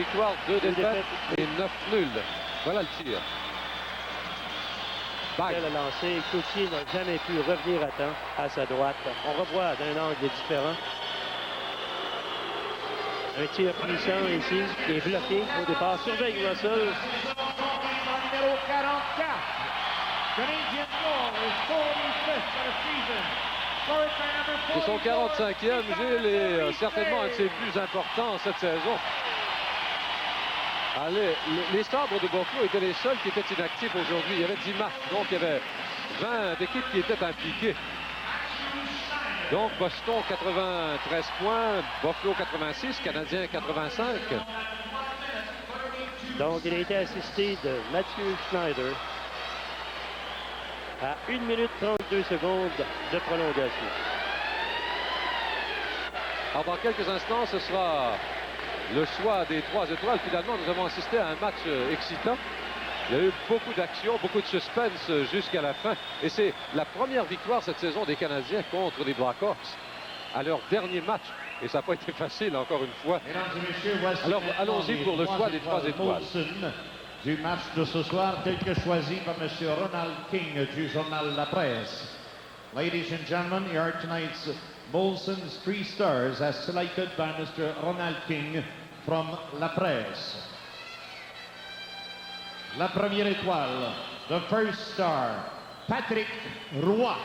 victoires, 2 défaites et 9 nuls. Voilà le tir. Le lancer, Cloutier n'a jamais pu revenir à temps à sa droite. On revoit d'un angle différent. Un tir puissant ici qui est bloqué au départ. Surveille Russell. Numéro 44. Canadian goal is 45th of the season. Et son 45e, Gilles, est certainement un de ses plus importants cette saison. Allez, les Sabres de Buffalo étaient les seuls qui étaient inactifs aujourd'hui. Il y avait 10 matchs, donc il y avait 20 équipes qui étaient impliquées. Donc Boston 93 points, Buffalo 86, Canadiens 85. Donc il a été assisté de Mathieu Schneider à 1 minute 32 secondes de prolongation. Alors dans quelques instants, ce sera le choix des 3 étoiles. Finalement, nous avons assisté à un match excitant. Il y a eu beaucoup d'action, beaucoup de suspense jusqu'à la fin. Et c'est la première victoire cette saison des Canadiens contre les Blackhawks à leur dernier match. Et ça n'a pas été facile, encore une fois. Alors, allons-y pour le choix des 3 étoiles. Du match de ce soir, tel que choisi par M. Ronald King du journal La Presse. Ladies and gentlemen, here are tonight's Molson's 3 stars as selected by Mr. Ronald King from La Presse. La première étoile, the first star, Patrick Roy.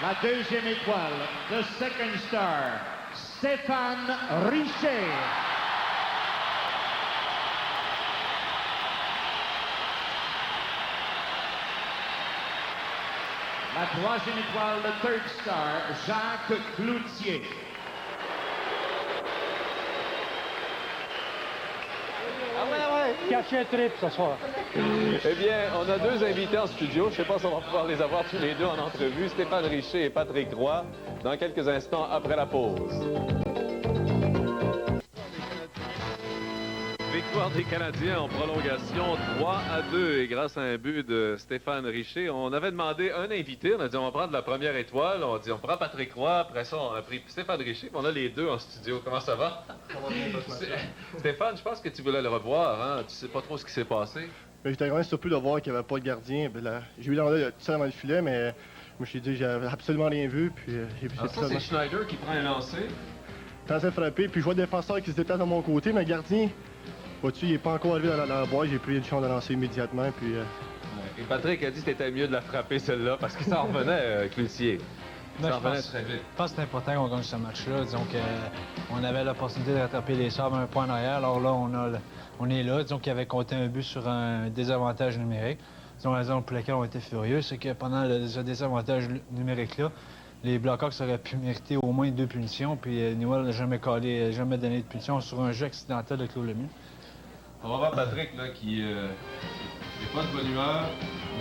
La deuxième étoile, the second star, Stéphane Richer. La troisième étoile, le third star, Jacques Cloutier. Caché un trip ce soir. Eh bien, on a 2 invités en studio. Je ne sais pas si on va pouvoir les avoir tous les 2 en entrevue. Stéphane Richer et Patrick Roy, dans quelques instants après la pause. Victoire des Canadiens en prolongation 3-2 et grâce à un but de Stéphane Richer. On avait demandé un invité, on a dit on va prendre la première étoile, on a dit on prend Patrick Roy, après ça on a pris Stéphane Richer, puis on a les 2 en studio. Comment ça va? Stéphane, je pense que tu voulais le revoir, hein? Tu sais pas trop ce qui s'est passé? J'étais vraiment surpris de voir qu'il n'y avait pas de gardien. J'ai eu l'endroit tout seul dans le filet, mais je me suis dit j'avais absolument rien vu. Puis j'ai vu ça, c'est Schneider qui prend un lancer. Quand ça frappé, puis je vois le défenseur qui se déplace de mon côté, mais le gardien, vois-tu, il n'est pas encore arrivé dans la boîte. J'ai pris une chance de lancer immédiatement. Puis, Et Patrick a dit que c'était mieux de la frapper celle-là parce que ça en revenait, Cloutier. Ça en revenait très vite. Je pense que c'est important qu'on gagne ce match-là. Disons qu'on avait l'opportunité de rattraper les Sabres un point en arrière. Alors là, on est là. Disons qu'il avait compté un but sur un désavantage numérique. Disons la raison pour laquelle on était furieux, c'est que pendant ce désavantage numérique-là, les Blackhawks auraient pu mériter au moins 2 punitions. Puis Newell n'a jamais donné de punition sur un jeu accidentel de Claude Lemieux. On va voir Patrick là, qui n'est pas de bonne humeur.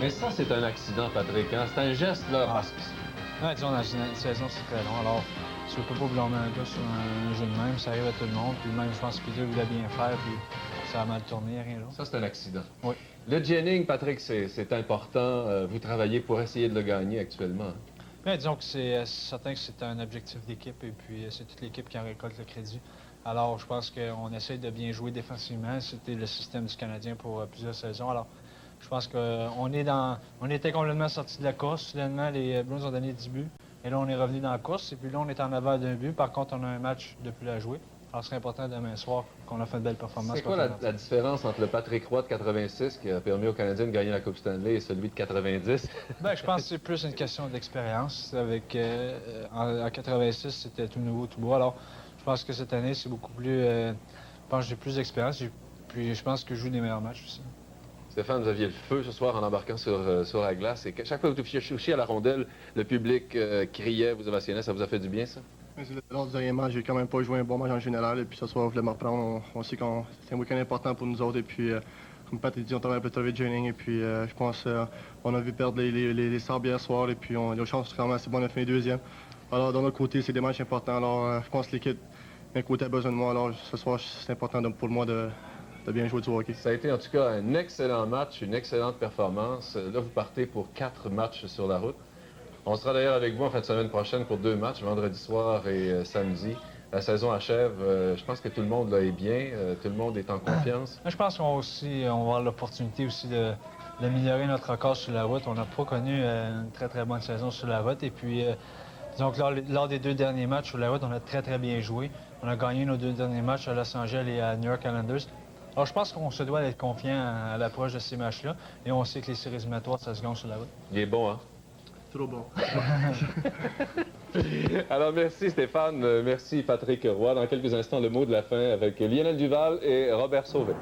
Mais ça, c'est un accident, Patrick. Hein? C'est un geste, là. Parce que... Ouais, disons, dans une saison, c'est très long. Alors, si on peut pas blâmer un gars sur un jeu de même, ça arrive à tout le monde. Puis même, je pense que Peter voulait bien faire, puis ça a mal tourné, rien d'autre. Ça, c'est un accident. Oui. Le Jennings, Patrick, c'est important. Vous travaillez pour essayer de le gagner actuellement. Bien, disons que c'est certain que c'est un objectif d'équipe, et puis c'est toute l'équipe qui en récolte le crédit. Alors, je pense qu'on essaie de bien jouer défensivement. C'était le système du Canadien pour plusieurs saisons. Alors, je pense qu'on était complètement sortis de la course. Soudainement, les Blues ont donné 10 buts. Et là, on est revenu dans la course. Et puis là, on est en aval d'un but. Par contre, on a un match de plus à jouer. Alors, ce serait important demain soir qu'on a fait de belles performances. C'est quoi la différence entre le Patrick Roy de 86 qui a permis aux Canadiens de gagner la Coupe Stanley et celui de 90? Bien, je pense que c'est plus une question d'expérience. En 86, c'était tout nouveau, tout beau. Alors, je pense que cette année, c'est beaucoup plus... je pense que j'ai plus d'expérience. Puis je pense que je joue des meilleurs matchs aussi. Stéphane, vous aviez le feu ce soir en embarquant sur la glace. Et chaque fois que vous touchiez à la rondelle, le public criait, vous ovationnait. Ça vous a fait du bien, ça? Lors du dernier match, j'ai quand même pas joué un bon match en général. Et puis ce soir, on voulait me reprendre. On sait que c'est un week-end important pour nous autres. Et puis, comme Pat a dit, on travaille un peu trop vite Jennings. Et puis, je pense qu'on a vu perdre les Sabres hier soir. Et puis, on a eu une chance quand même assez bonne de finir deuxième. Alors, d'un autre côté, c'est des matchs importants. Alors, je pense que l'équipe d'un côté a besoin de moi. Alors, ce soir, c'est important pour moi de bien jouer du hockey. Ça a été en tout cas un excellent match, une excellente performance. Là, vous partez pour 4 matchs sur la route. On sera d'ailleurs avec vous en fin de semaine prochaine pour 2 matchs, vendredi soir et samedi. La saison achève. Je pense que tout le monde là, est bien, tout le monde est en confiance. Je pense qu'on va avoir l'opportunité aussi d'améliorer notre record sur la route. On n'a pas connu une très, très bonne saison sur la route. Et puis, donc, lors des 2 derniers matchs sur la route, on a très, très bien joué. On a gagné nos 2 derniers matchs à Los Angeles et à New York Islanders. Alors, je pense qu'on se doit d'être confiant à l'approche de ces matchs-là. Et on sait que les séries éliminatoires, ça se gagne sur la route. Il est bon, hein? Trop bon. Alors, merci Stéphane, merci Patrick Roy. Dans quelques instants, le mot de la fin avec Lionel Duval et Robert Sauvé.